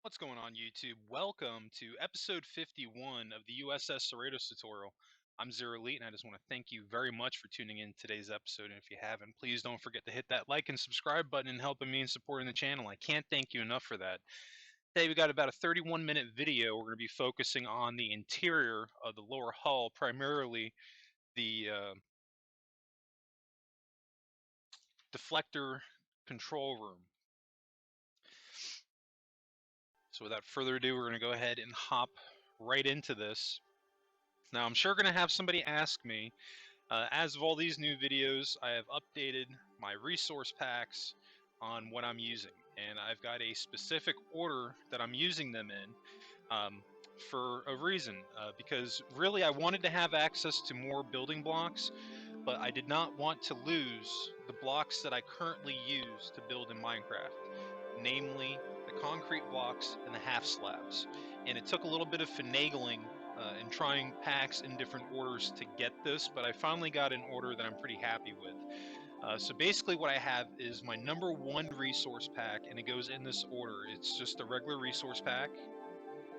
What's going on, YouTube? Welcome to episode 51 of the U.S.S. CERRITOS tutorial. I'm ZeroElite, and I just want to thank you very much for tuning in today's episode. And if you haven't, please don't forget to hit that like and subscribe button and helping me in supporting the channel. I can't thank you enough for that. Today we got about a 31-minute video. We're going to be focusing on the interior of the lower hull, primarily the deflector control room. So without further ado, we're going to go ahead and hop right into this. Now, I'm sure going to have somebody ask me, as of all these new videos, I have updated my resource packs on what I'm using. And I've got a specific order that I'm using them in for a reason. Because really, I wanted to have access to more building blocks, but I did not want to lose the blocks that I currently use to build in Minecraft. Namely, the concrete blocks and the half slabs. And it took a little bit of finagling and trying packs in different orders to get this, but I finally got an order that I'm pretty happy with. So basically what I have is my number 1 resource pack, and it goes in this order. It's just a regular resource pack,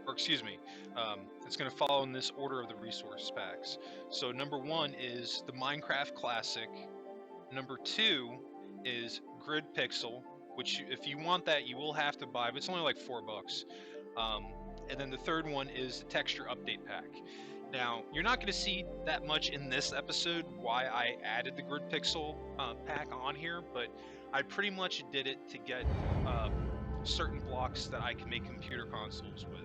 or excuse me, it's going to follow in this order of the resource packs. So number 1 is the Minecraft Classic. Number 2 is Grid Pixel, which if you want that, you will have to buy, but it's only like $4. And then the third one is the Texture Update Pack. Now, you're not going to see that much in this episode why I added the Grid Pixel pack on here, but I pretty much did it to get certain blocks that I can make computer consoles with.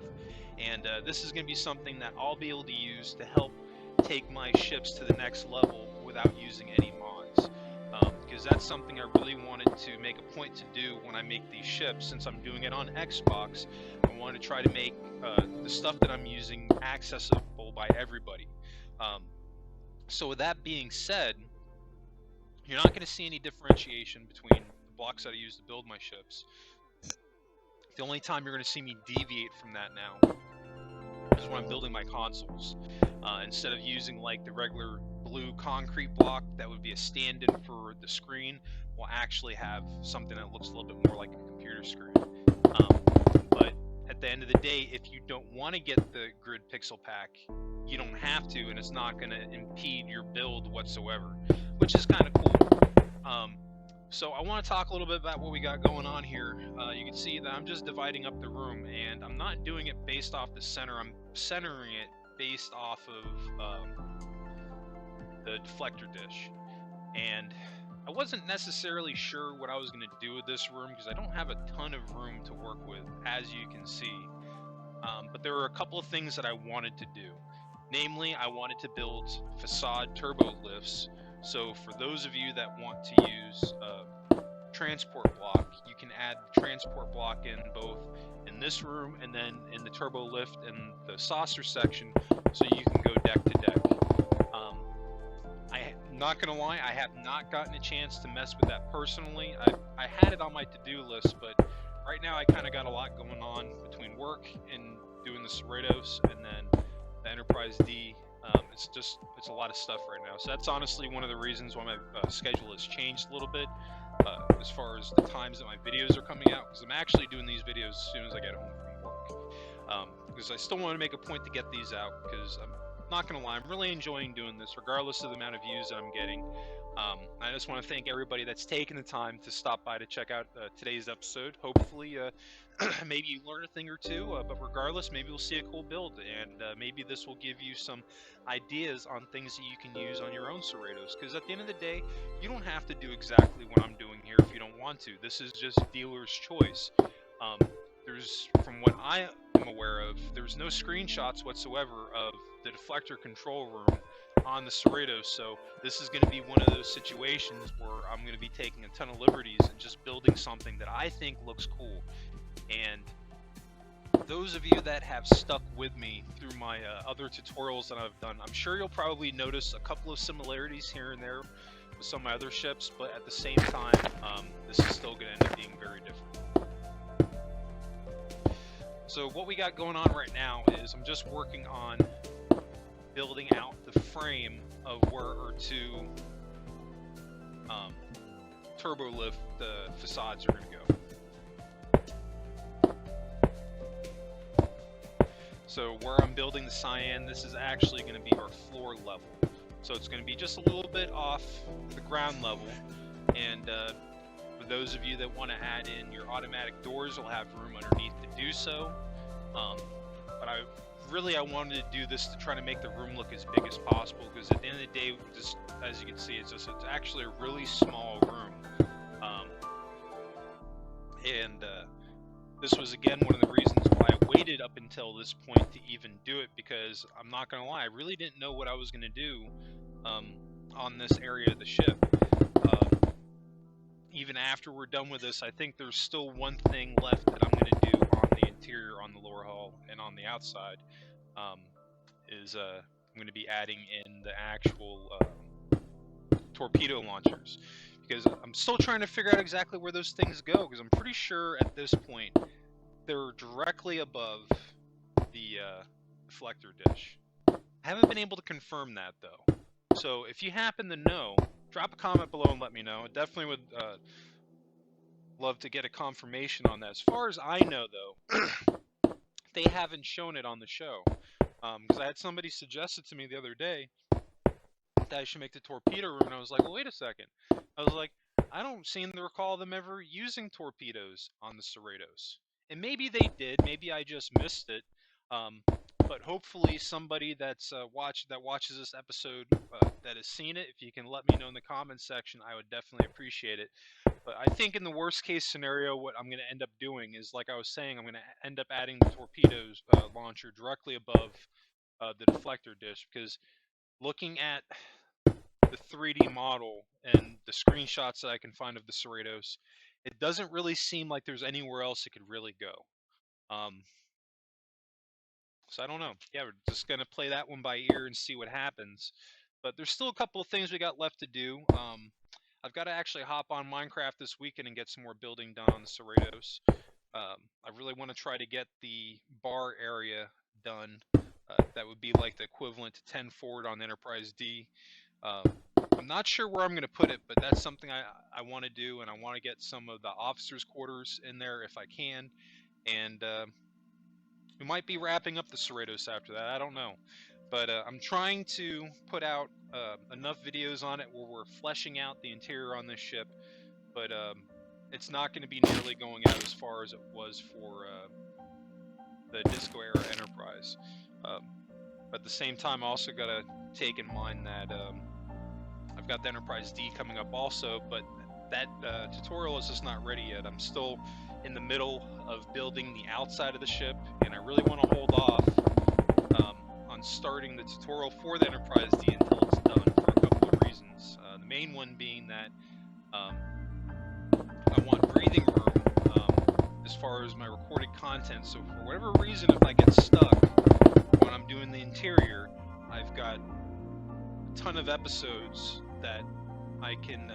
And this is going to be something that I'll be able to use to help take my ships to the next level without using any mods. Because that's something I really wanted to make a point to do when I make these ships. Since I'm doing it on Xbox, I want to try to make the stuff that I'm using accessible by everybody. So with that being said, you're not going to see any differentiation between the blocks that I use to build my ships. The only time you're going to see me deviate from that now is when I'm building my consoles. Instead of using like the regular blue concrete block that would be a stand-in for the screen, we'll actually have something that looks a little bit more like a computer screen. But at the end of the day, if you don't want to get the Grid Pixel pack, you don't have to, and it's not going to impede your build whatsoever, which is kind of cool. So I want to talk a little bit about what we got going on here. You can see that I'm just dividing up the room, and I'm not doing it based off the center. I'm centering it based off of the deflector dish. And I wasn't necessarily sure what I was going to do with this room because I don't have a ton of room to work with, as you can see. But there were a couple of things that I wanted to do. Namely, I wanted to build facade turbo lifts. So for those of you that want to use transport block, you can add the transport block in both in this room and then in the turbo lift and the saucer section, so you can go deck to deck. I'm not gonna lie, I have not gotten a chance to mess with that personally. I had it on my to-do list, but right now I kind of got a lot going on between work and doing the CERRITOS and then the Enterprise D. It's a lot of stuff right now. So that's honestly one of the reasons why my schedule has changed a little bit as far as the times that my videos are coming out, because I'm actually doing these videos as soon as I get home from work. Because I still want to make a point to get these out, because I'm not going to lie, I'm really enjoying doing this regardless of the amount of views that I'm getting. I just want to thank everybody that's taken the time to stop by to check out today's episode. Hopefully maybe you learn a thing or two, but regardless, maybe we'll see a cool build, and maybe this will give you some ideas on things that you can use on your own CERRITOS, because at the end of the day, you don't have to do exactly what I'm doing here if you don't want to. This is just dealer's choice. From what I am aware of, there's no screenshots whatsoever of the deflector control room on the CERRITOS, so this is going to be one of those situations where I'm going to be taking a ton of liberties and just building something that I think looks cool. And those of you that have stuck with me through my other tutorials that I've done, I'm sure you'll probably notice a couple of similarities here and there with some of my other ships, but at the same time, this is still going to end up being very different. So what we got going on right now is I'm just working on building out the frame of where our 2 turbo lift facades are going to go. So where I'm building the cyan, this is actually going to be our floor level. So it's going to be just a little bit off the ground level. And for those of you that want to add in your automatic doors, you'll have room underneath to do so. But I wanted to do this to try to make the room look as big as possible, because at the end of the day, just as you can see, it's actually a really small room. This was again one of the reasons why I waited up until this point to even do it, because I'm not gonna lie, I really didn't know what I was gonna do on this area of the ship. Even after we're done with this, I think there's still one thing left that I'm gonna do on the interior, on the lower hull, and on the outside. I'm going to be adding in the actual torpedo launchers, because I'm still trying to figure out exactly where those things go, because I'm pretty sure at this point they're directly above the deflector dish. I haven't been able to confirm that though, so if you happen to know, drop a comment below and let me know. I definitely would love to get a confirmation on that. As far as I know though, they haven't shown it on the show. Because I had somebody suggested to me the other day that I should make the torpedo room, and I was like, well, wait a second. I was like, I don't seem to recall them ever using torpedoes on the CERRITOS. And maybe they did, maybe I just missed it. But hopefully somebody that watches this episode that has seen it, if you can let me know in the comments section, I would definitely appreciate it. But I think in the worst case scenario, what I'm going to end up doing is, like I was saying, I'm going to end up adding the torpedoes launcher directly above the deflector dish, because looking at the 3D model and the screenshots that I can find of the CERRITOS, it doesn't really seem like there's anywhere else it could really go. So I don't know. Yeah, we're just going to play that one by ear and see what happens. But there's still a couple of things we got left to do. I've got to actually hop on Minecraft this weekend and get some more building done on the CERRITOS. I really want to try to get the bar area done. That would be like the equivalent to 10 forward on Enterprise D. I'm not sure where I'm going to put it, but that's something I want to do, and I want to get some of the officers' quarters in there if I can. And we might be wrapping up the CERRITOS after that. I don't know. But I'm trying to put out enough videos on it where we're fleshing out the interior on this ship, but it's not going to be nearly going out as far as it was for the Disco Era Enterprise. But at the same time, I also got to take in mind that I've got the Enterprise D coming up also, but that tutorial is just not ready yet. I'm still in the middle of building the outside of the ship, and I really want to hold off on starting the tutorial for the Enterprise D until it's done, for a couple of reasons. The main one being that I want breathing room as far as my recorded content, so for whatever reason, if I get stuck when I'm doing the interior, I've got a ton of episodes that I can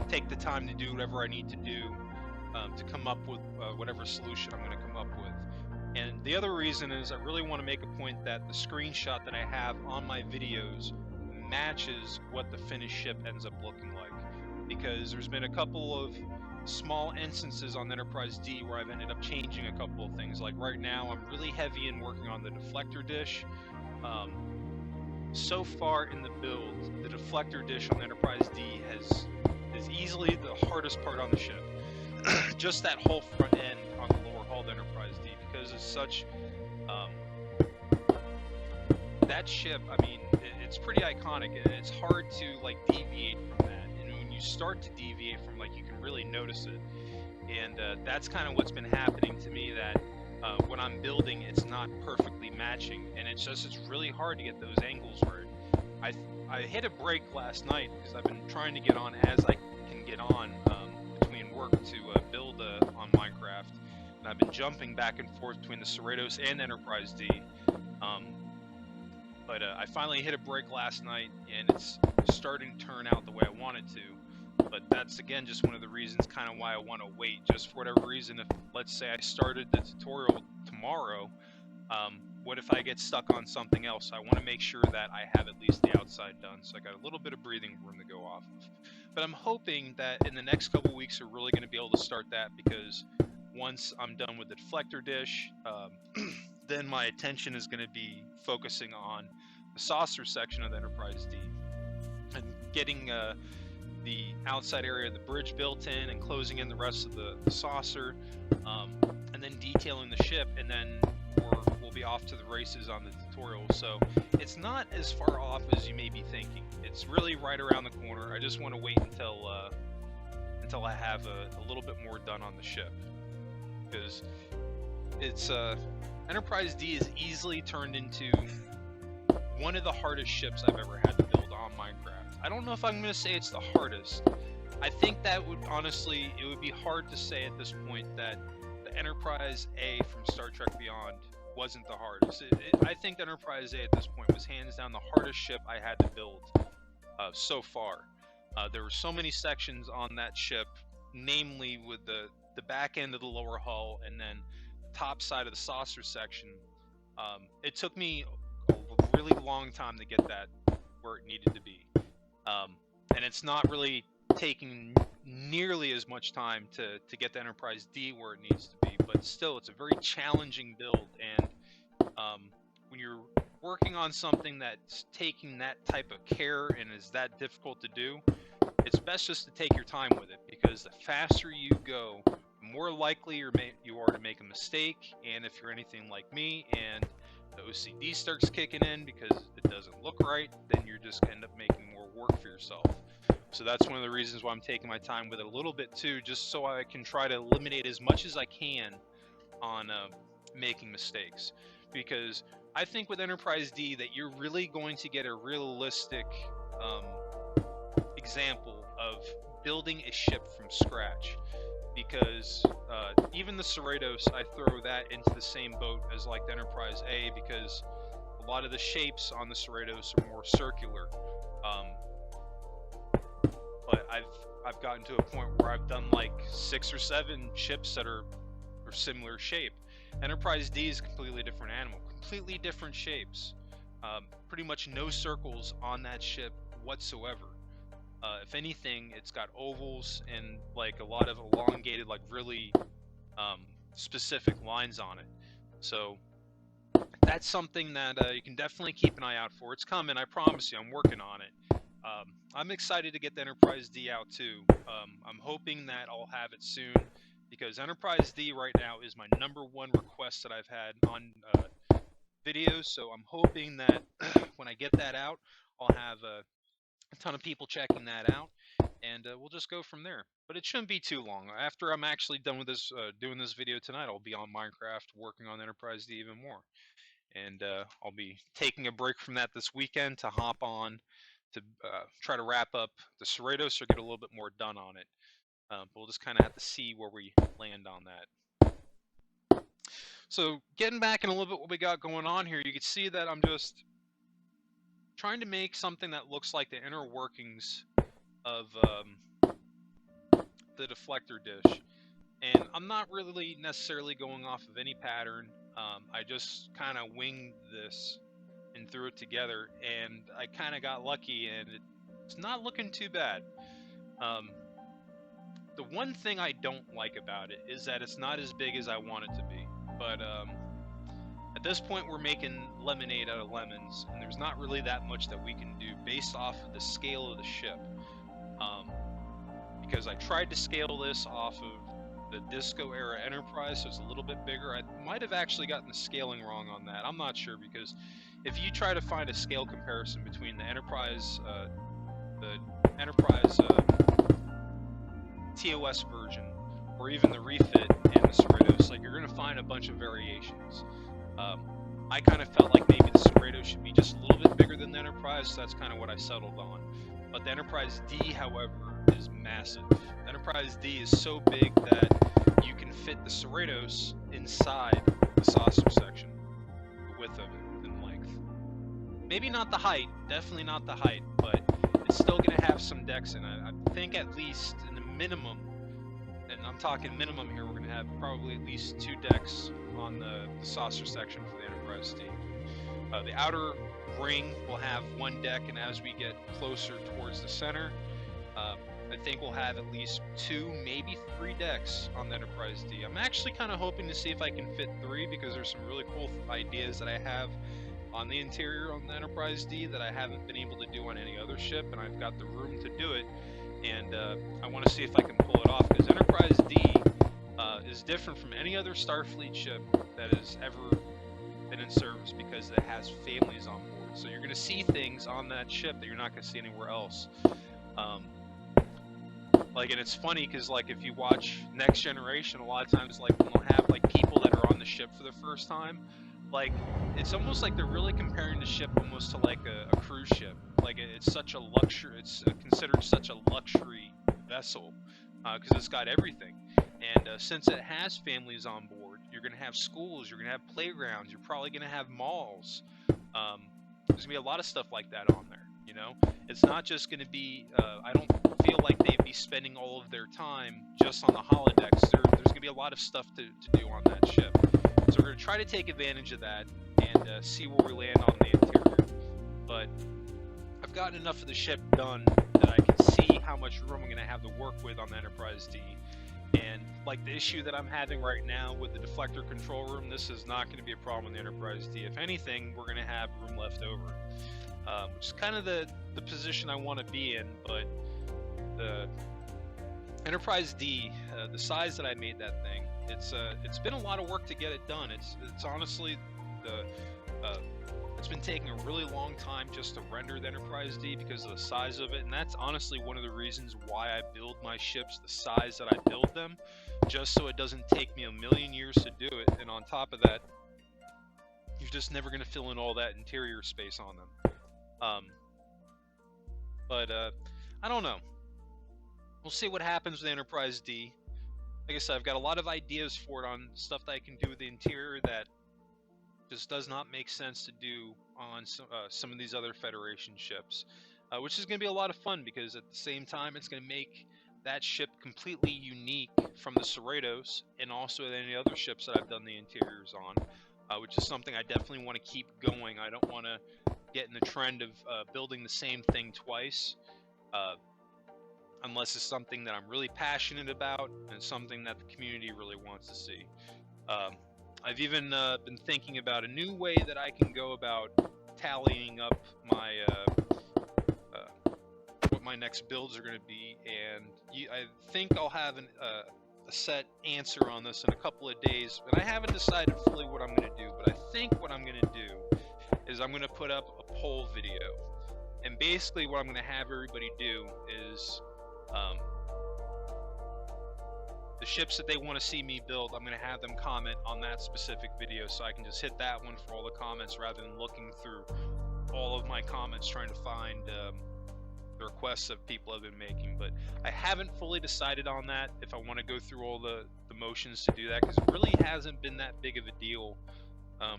take the time to do whatever I need to do to come up with whatever solution I'm going to come up with. And the other reason is I really want to make a point that the screenshot that I have on my videos matches what the finished ship ends up looking like. Because there's been a couple of small instances on Enterprise D where I've ended up changing a couple of things. Like right now, I'm really heavy in working on the deflector dish. So far in the build, the deflector dish on Enterprise D is easily the hardest part on the ship. Just that whole front end on the lower hull of Enterprise D, because it's such that ship, I mean, it's pretty iconic, and it's hard to like deviate from that. And when you start to deviate from, like, you can really notice it. And that's kind of what's been happening to me, that when I'm building, it's not perfectly matching, and it's really hard to get those angles right. I hit a break last night because I've been trying to get on as I can get on between work to build on Minecraft, and I've been jumping back and forth between the CERRITOS and Enterprise D. But I finally hit a break last night, and it's starting to turn out the way I want it to. But that's, again, just one of the reasons kind of why I want to wait. Just for whatever reason, if, let's say, I started the tutorial tomorrow, what if I get stuck on something else? I want to make sure that I have at least the outside done, so I got a little bit of breathing room to go off of. But I'm hoping that in the next couple weeks we're really going to be able to start that, because once I'm done with the deflector dish, then my attention is going to be focusing on the saucer section of the Enterprise D and getting the outside area of the bridge built in and closing in the rest of the saucer, and then detailing the ship, and then we'll be off to the races on the tutorial. So it's not as far off as you may be thinking. It's really right around the corner. I just want to wait until I have a little bit more done on the ship, because it's Enterprise D is easily turned into one of the hardest ships I've ever had to build on Minecraft. I don't know if I'm going to say it's the hardest. I think that would honestly, it would be hard to say at this point that the Enterprise A from Star Trek Beyond wasn't the hardest. I think the Enterprise A at this point was hands down the hardest ship I had to build so far. There were so many sections on that ship, namely with the back end of the lower hull and then the top side of the saucer section. It took me a really long time to get that where it needed to be. And it's not really taking nearly as much time to get the Enterprise D where it needs to be, but still, it's a very challenging build, and when you're working on something that's taking that type of care and is that difficult to do, it's best just to take your time with it, because the faster you go, the more likely you are to make a mistake, and if you're anything like me and the OCD starts kicking in because it doesn't look right, then you're just going to end up making more work for yourself. So that's one of the reasons why I'm taking my time with it a little bit too, just so I can try to eliminate as much as I can on making mistakes. Because I think with Enterprise D that you're really going to get a realistic example of building a ship from scratch. Because even the CERRITOS, I throw that into the same boat as like the Enterprise A, because a lot of the shapes on the CERRITOS are more circular. But I've gotten to a point where I've done like 6 or 7 ships that are similar shape. Enterprise D is a completely different animal, completely different shapes. Pretty much no circles on that ship whatsoever. If anything, it's got ovals and like a lot of elongated, like really specific lines on it. So that's something that you can definitely keep an eye out for. It's coming, I promise you. I'm working on it. I'm excited to get the Enterprise D out too. I'm hoping that I'll have it soon, because Enterprise D right now is my #1 request that I've had on videos. So I'm hoping that when I get that out, I'll have a ton of people checking that out, and we'll just go from there. But it shouldn't be too long. After I'm actually done with this, doing this video tonight, I'll be on Minecraft working on Enterprise D even more. And I'll be taking a break from that this weekend to hop on to try to wrap up the CERRITOS or get a little bit more done on it. But we'll just kind of have to see where we land on that. So getting back in a little bit what we got going on here, you can see that I'm just trying to make something that looks like the inner workings of the deflector dish. And I'm not really necessarily going off of any pattern. I just kind of winged this and threw it together, and I kind of got lucky, and it's not looking too bad. The one thing I don't like about it is that it's not as big as I want it to be. But at this point, we're making lemonade out of lemons, and there's not really that much that we can do based off of the scale of the ship. Because I tried to scale this off of the Disco era Enterprise, so it's a little bit bigger. I might have actually gotten the scaling wrong on that. I'm not sure, because if you try to find a scale comparison between the Enterprise TOS version, or even the refit and the CERRITOS, like, you're going to find a bunch of variations. I kind of felt like maybe the CERRITOS should be just a little bit bigger than the Enterprise, so that's kind of what I settled on. But the Enterprise D, however, is massive. The Enterprise D is so big that you can fit the CERRITOS inside the saucer section, the width of it and length. Maybe not the height, definitely not the height, but it's still going to have some decks in it. I think at least in the minimum, and I'm talking minimum here, we're going to have probably at least 2 decks on the saucer section for the Enterprise D. The outer ring will have 1 deck, and as we get closer towards the center, I think we'll have at least 2, maybe 3 decks on the Enterprise D. I'm actually kind of hoping to see if I can fit 3, because there's some really cool ideas that I have on the interior on the Enterprise D that I haven't been able to do on any other ship, and I've got the room to do it, and I want to see if I can pull it off, because Enterprise D is different from any other Starfleet ship that has ever been in service, because it has families on board. So you're going to see things on that ship that you're not going to see anywhere else. Like, and it's funny because, like, if you watch Next Generation, a lot of times, like, when they'll have, like, people that are on the ship for the first time, like, it's almost like they're really comparing the ship almost to, like, a cruise ship. Like, it's such a luxury, it's considered such a luxury vessel, because it's got everything. And since it has families on board, you're going to have schools, you're going to have playgrounds, you're probably going to have malls. There's going to be a lot of stuff like that on there, you know? It's not just going to be, I don't feel like they'd be spending all of their time just on the holodecks. There's going to be a lot of stuff to do on that ship. So we're going to try to take advantage of that and see where we land on the interior. But I've gotten enough of the ship done that I can see how much room I'm going to have to work with on the Enterprise D. And like the issue that I'm having right now with the deflector control room, this is not going to be a problem in the Enterprise D. If anything, we're going to have room left over, which is kind of the position I want to be in. But the Enterprise D, the size that I made that thing, it's been a lot of work to get it done. It's honestly it's been taking a really long time just to render the Enterprise D because of the size of it, and that's honestly one of the reasons why I build my ships the size that I build them, just so it doesn't take me a million years to do it. And on top of that, you're just never going to fill in all that interior space on them. But I don't know. We'll see what happens with the Enterprise D. Like I said, I've got a lot of ideas for it on stuff that I can do with the interior that just does not make sense to do on some of these other Federation ships, which is going to be a lot of fun, because at the same time it's going to make that ship completely unique from the CERRITOS and also any other ships that I've done the interiors on, which is something I definitely want to keep going. I don't want to get in the trend of building the same thing twice, unless it's something that I'm really passionate about and something that the community really wants to see. I've even been thinking about a new way that I can go about tallying up my what my next builds are going to be, and I think I'll have a set answer on this in a couple of days. And I haven't decided fully what I'm going to do, but I think what I'm going to do is I'm going to put up a poll video, and basically what I'm going to have everybody do is the ships that they want to see me build, I'm going to have them comment on that specific video, so I can just hit that one for all the comments rather than looking through all of my comments trying to find the requests that people have been making. But I haven't fully decided on that, if I want to go through all the motions to do that, because it really hasn't been that big of a deal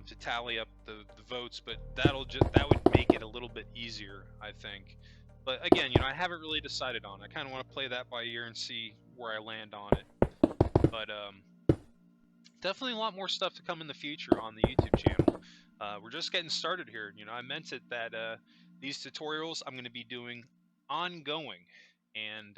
to tally up the votes, but that would make it a little bit easier, I think. But again, you know, I haven't really decided on it. I kind of want to play that by ear and see where I land on it. But definitely a lot more stuff to come in the future on the YouTube channel. We're just getting started here. You know, I meant it that these tutorials I'm going to be doing ongoing, and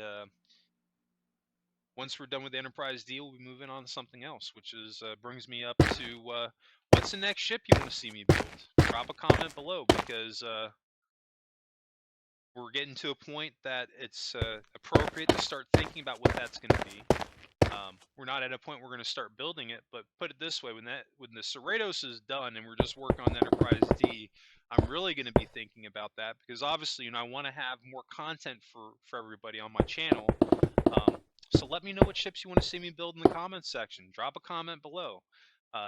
once we're done with the Enterprise D, we'll be moving on to something else, which is brings me up to what's the next ship you want to see me build? Drop a comment below, because we're getting to a point that it's appropriate to start thinking about what that's going to be. We're not at a point we're going to start building it, but put it this way, when the CERRITOS is done and we're just working on the Enterprise D, I'm really going to be thinking about that, because obviously, you know, I want to have more content for everybody on my channel. So let me know what ships you want to see me build in the comments section. Drop a comment below.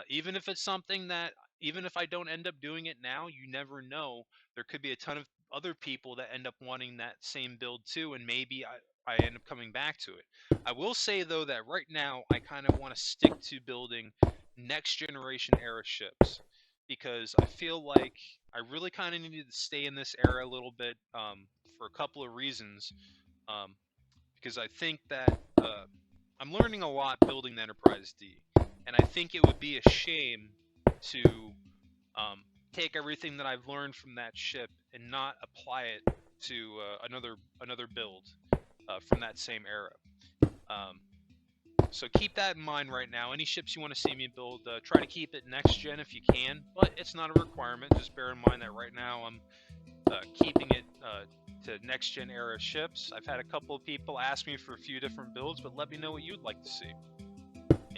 Even if it's something that, even if I don't end up doing it now, you never know. There could be a ton of other people that end up wanting that same build too, and maybe I end up coming back to it. I will say, though, that right now I kind of want to stick to building next generation era ships, because I feel like I really kind of needed to stay in this era a little bit for a couple of reasons. Because I think that I'm learning a lot building the Enterprise D, and I think it would be a shame to take everything that I've learned from that ship and not apply it to another build. from that same era. So keep that in mind right now. Any ships you want to see me build, try to keep it next gen if you can, but it's not a requirement. Just bear in mind that right now I'm keeping it to next gen era ships. I've had a couple of people ask me for a few different builds, but let me know what you'd like to see.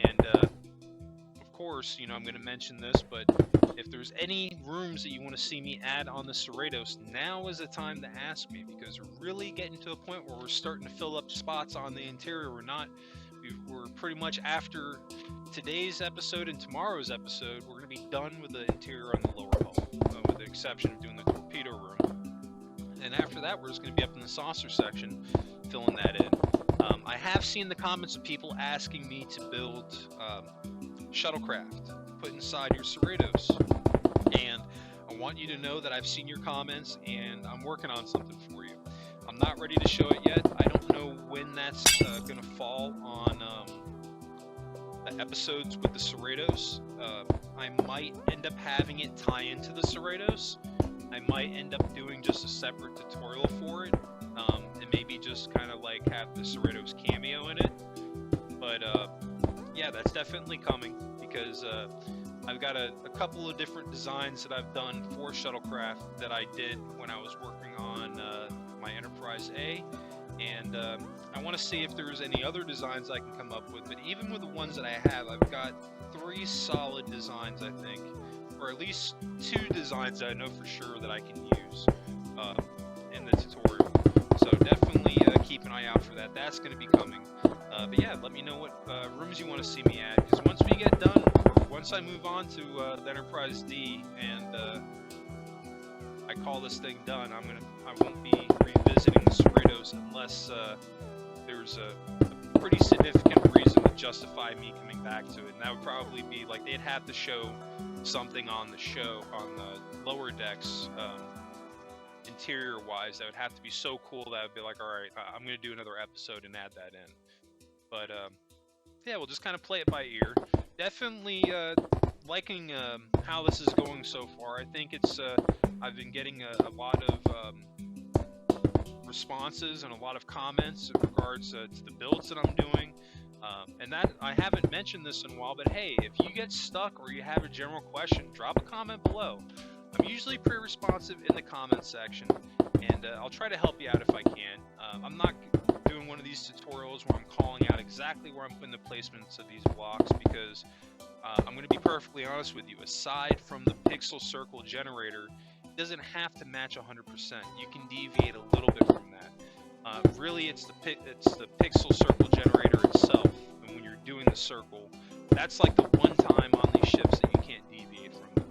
And of course, you know, I'm going to mention this, but if there's any rooms that you want to see me add on the Cerritos, now is the time to ask me, because we're really getting to a point where we're starting to fill up spots on the interior. We're pretty much, after today's episode and tomorrow's episode, we're going to be done with the interior on the lower hull, with the exception of doing the torpedo room. And after that, we're just going to be up in the saucer section, filling that in. I have seen the comments of people asking me to build shuttlecraft to put inside your Cerritos, and I want you to know that I've seen your comments and I'm working on something for you. I'm not ready to show it yet. I don't know when that's going to fall on the episodes with the Cerritos. I might end up having it tie into the Cerritos. I might end up doing just a separate tutorial for it, and maybe just kind of like have the Cerritos cameo in it. But yeah, that's definitely coming, because I've got a couple of different designs that I've done for shuttlecraft that I did when I was working on my Enterprise A, and I want to see if there's any other designs I can come up with. But even with the ones that I have, I've got 3 solid designs, I think, or at least 2 designs that I know for sure that I can use in the tutorial. So definitely keep an eye out for that. That's going to be coming. But yeah, let me know what rooms you want to see me at, because once we get done, or once I move on to the Enterprise D and I call this thing done, I won't be revisiting the Cerritos unless there's a pretty significant reason to justify me coming back to it. And that would probably be like they'd have to show something on the show, on the lower decks, interior wise, that would have to be so cool that I'd be like, alright, I'm going to do another episode and add that in. But yeah, we'll just kind of play it by ear. Definitely liking how this is going so far. I think it's I've been getting a lot of responses and a lot of comments in regards to the builds that I'm doing. And that, I haven't mentioned this in a while, but hey, if you get stuck or you have a general question, drop a comment below. I'm usually pretty responsive in the comment section, and I'll try to help you out if I can. I'm not doing one of these tutorials where I'm calling out exactly where I'm putting the placements of these blocks, because I'm going to be perfectly honest with you. Aside from the pixel circle generator, it doesn't have to match 100%. You can deviate a little bit from that. Really, it's the pixel circle generator itself, and when you're doing the circle, that's like the one time on these ships that you can't deviate from them.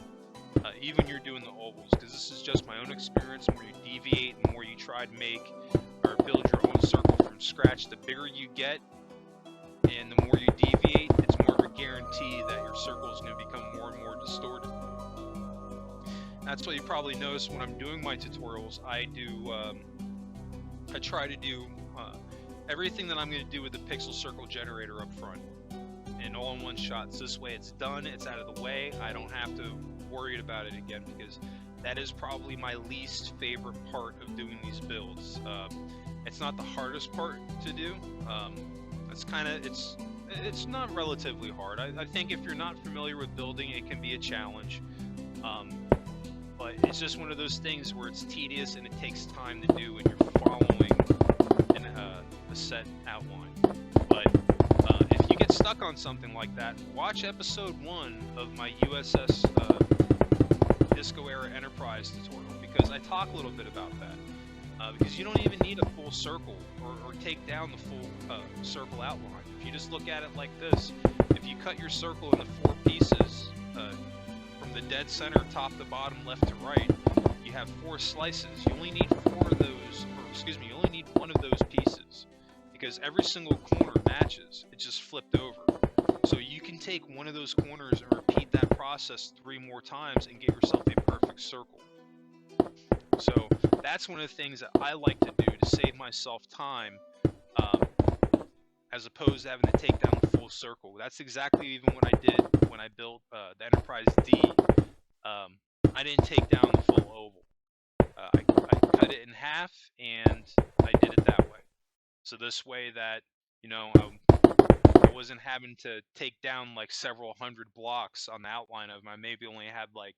Even you're doing the ovals, because this is just my own experience. The more you deviate, the more you try to make or build your own circle from scratch, the bigger you get, and the more you deviate, it's more of a guarantee that your circle is going to become more and more distorted. That's what you probably notice when I'm doing my tutorials. I try to do everything that I'm going to do with the pixel circle generator up front, and all in one shot. So this way it's done, it's out of the way, I don't have to worry about it again, because that is probably my least favorite part of doing these builds. It's not the hardest part to do. It's not relatively hard. I think if you're not familiar with building, it can be a challenge. But it's just one of those things where it's tedious and it takes time to do when you're following a set outline. But if you get stuck on something like that, watch episode 1 of my U.S.S. Disco Era Enterprise tutorial, because I talk a little bit about that. Because you don't even need a full circle or take down the full circle outline. If you just look at it like this, if you cut your circle into 4 pieces, from the dead center, top to bottom, left to right, you have 4 slices. You only need 4 of those, or excuse me, you only need 1 of those pieces, because every single corner matches. It's just flipped over. So you can take one of those corners and repeat that process 3 more times and get yourself a perfect circle. So that's one of the things that I like to do to save myself time, as opposed to having to take down the full circle. That's exactly even what I did when I built the Enterprise D. I didn't take down the full oval. I cut it in half, and I did it that way. So this way that, you know, I wasn't having to take down like several hundred blocks on the outline of them. I maybe only had like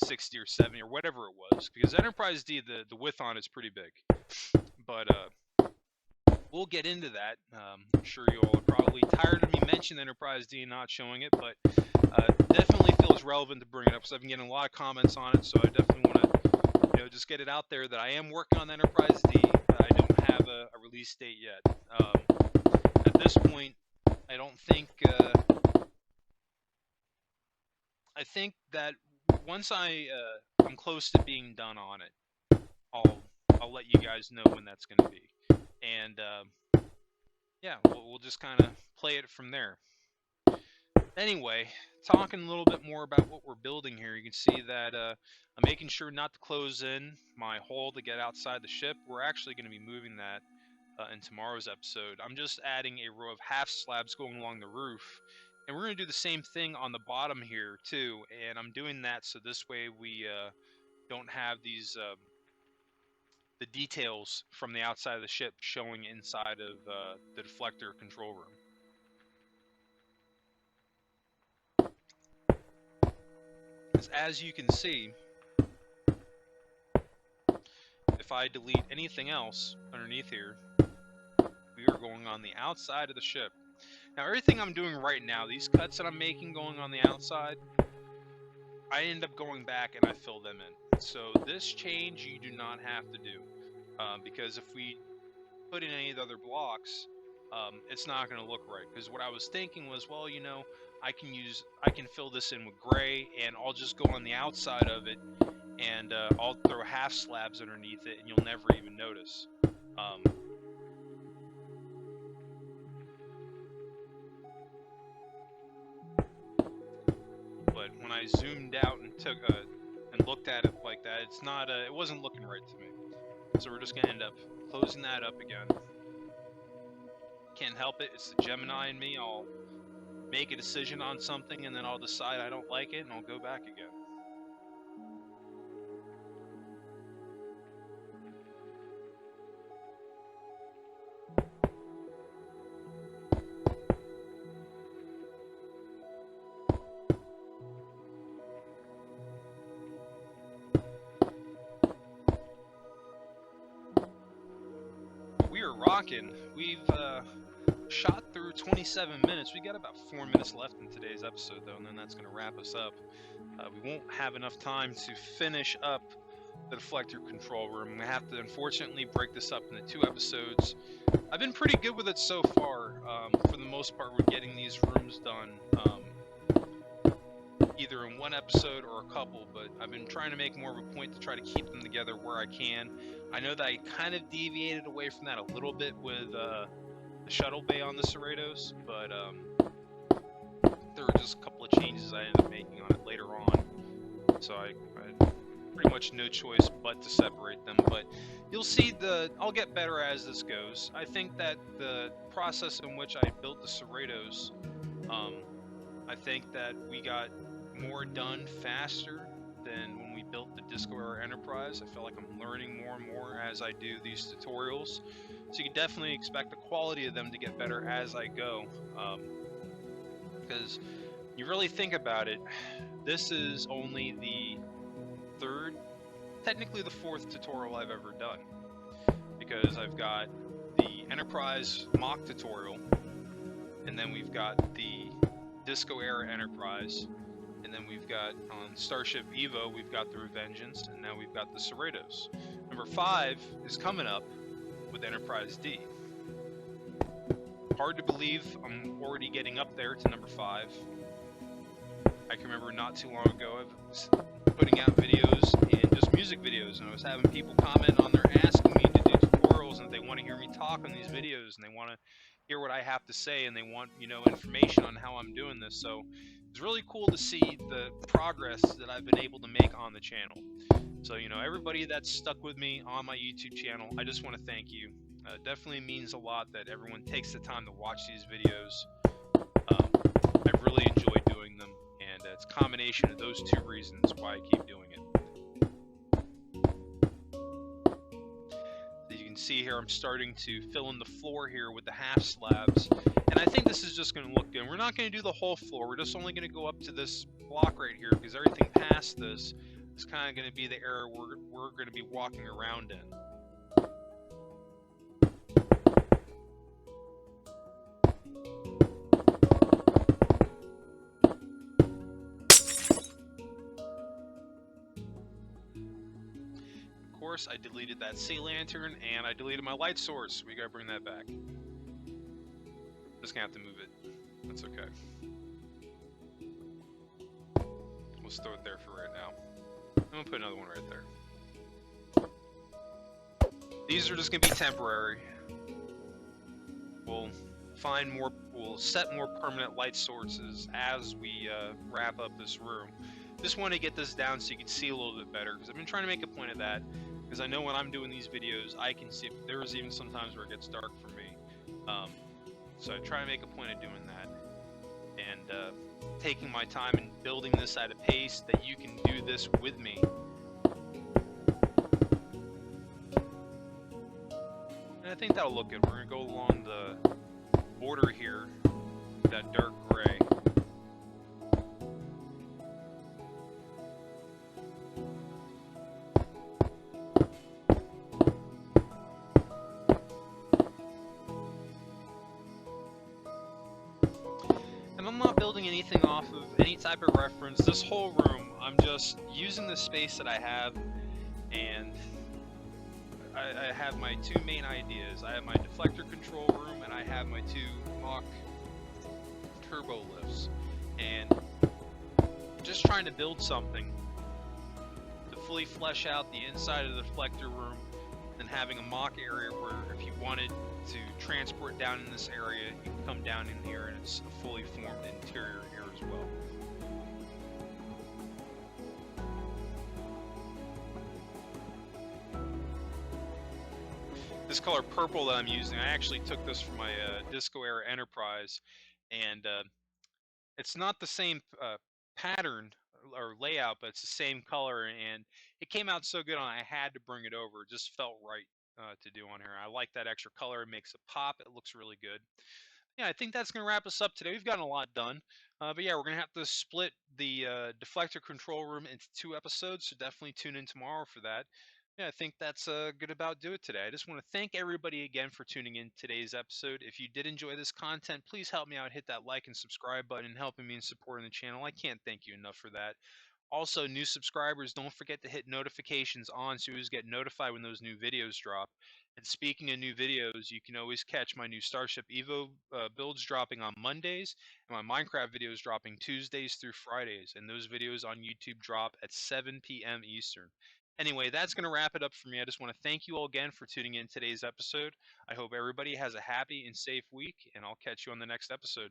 60 or 70 or whatever it was, because Enterprise D, the width on it's pretty big. But we'll get into that. I'm sure you all are probably tired of me mentioning Enterprise D and not showing it, but definitely feels relevant to bring it up because I've been getting a lot of comments on it. So I definitely want to, just get it out there that I am working on Enterprise D. I don't have a release date yet. At this point, I don't think. I think that once I'm close to being done on it, I'll let you guys know when that's going to be, and yeah, we'll just kind of play it from there. Anyway, talking a little bit more about what we're building here, you can see that I'm making sure not to close in my hole to get outside the ship. We're actually going to be moving that in tomorrow's episode. I'm just adding a row of half slabs going along the roof, and we're going to do the same thing on the bottom here too, and I'm doing that so this way we don't have these the details from the outside of the ship showing inside of the deflector control room. As you can see, if I delete anything else underneath here, we are going on the outside of the ship. Now everything I'm doing right now, these cuts that I'm making going on the outside, I end up going back and I fill them in. So this change you do not have to do, because if we put in any of the other blocks, it's not going to look right. Because what I was thinking was, well, I can fill this in with gray, and I'll just go on the outside of it, and I'll throw half slabs underneath it, and you'll never even notice. But when I zoomed out and took and looked at it like that, it's not it wasn't looking right to me. So we're just gonna end up closing that up again. Can't help it, it's the Gemini in me. I'll make a decision on something and then I'll decide I don't like it and I'll go back again. We are rocking. We've shot through 27 minutes. We got about 4 minutes left in today's episode though, and then that's going to wrap us up. We won't have enough time to finish up the deflector control room. We have to unfortunately break this up into 2 episodes. I've been pretty good with it so far. For the most part, we're getting these rooms done either in 1 episode or a couple, but I've been trying to make more of a point to try to keep them together where I can. I know that I kind of deviated away from that a little bit with the shuttle bay on the CERRITOS, but there were just a couple of changes I ended up making on it later on, so I had pretty much no choice but to separate them. But you'll see I'll get better as this goes. I think that the process in which I built the CERRITOS, I think that we got more done faster than when we built the Disco Era Enterprise. I feel like I'm learning more and more as I do these tutorials, so you can definitely expect the quality of them to get better as I go, because you really think about it, this is only the 3rd, technically the 4th tutorial I've ever done, because I've got the Enterprise mock tutorial, and then we've got the Disco Era Enterprise, and then we've got on Starship Evo, we've got the Revengeance, and now we've got the CERRITOS. Number 5 is coming up with Enterprise D. Hard to believe I'm already getting up there to number 5. I can remember not too long ago I was putting out videos and just music videos, and I was having people comment on there asking me to do tutorials, and they want to hear me talk on these videos, and they want to hear what I have to say, and they want, information on how I'm doing this. So it's really cool to see the progress that I've been able to make on the channel. So, everybody that's stuck with me on my YouTube channel, I just want to thank you. Definitely means a lot that everyone takes the time to watch these videos. I've really enjoyed doing them, and it's a combination of those 2 reasons why I keep doing it. As you can see here, I'm starting to fill in the floor here with the half slabs. And I think this is just going to look good. We're not going to do the whole floor. We're just only going to go up to this block right here, because everything past this is kind of going to be the area we're going to be walking around in. Of course, I deleted that sea lantern and I deleted my light source. We gotta bring that back. Just gonna have to move it. That's okay. We'll throw it there for right now. I'm gonna put another one right there. These are just gonna be temporary. We'll set more permanent light sources as we wrap up this room. Just want to get this down so you can see a little bit better, because I've been trying to make a point of that, because I know when I'm doing these videos, I can see, there's even sometimes where it gets dark for me. So I try to make a point of doing that, and taking my time and building this at a pace that you can do this with me. And I think that'll look good. We're going to go along the border here, that dark gray. And I'm not building anything off of any type of reference. This whole room, I'm just using the space that I have, and I have my two main ideas. I have my deflector control room, and I have my two mock turbo lifts. And just trying to build something to fully flesh out the inside of the deflector room, and having a mock area where if you wanted to transport down in this area, you can come down in here and it's a fully formed interior here as well. This color purple that I'm using, I actually took this from my Disco Era Enterprise, and it's not the same pattern or layout, but it's the same color, and it came out so good on it, I had to bring it over. It just felt right to do on here. I like that extra color. It makes it pop. It looks really good. Yeah, I think that's going to wrap us up today. We've gotten a lot done. But yeah, we're going to have to split the deflector control room into 2 episodes, so definitely tune in tomorrow for that. Yeah, I think that's good about do it today. I just want to thank everybody again for tuning in today's episode. If you did enjoy this content, please help me out. Hit that like and subscribe button and helping me in supporting the channel. I can't thank you enough for that. Also, new subscribers, don't forget to hit notifications on so you always get notified when those new videos drop. And speaking of new videos, you can always catch my new Starship Evo builds dropping on Mondays, and my Minecraft videos dropping Tuesdays through Fridays. And those videos on YouTube drop at 7 p.m. Eastern. Anyway, that's going to wrap it up for me. I just want to thank you all again for tuning in today's episode. I hope everybody has a happy and safe week, and I'll catch you on the next episode.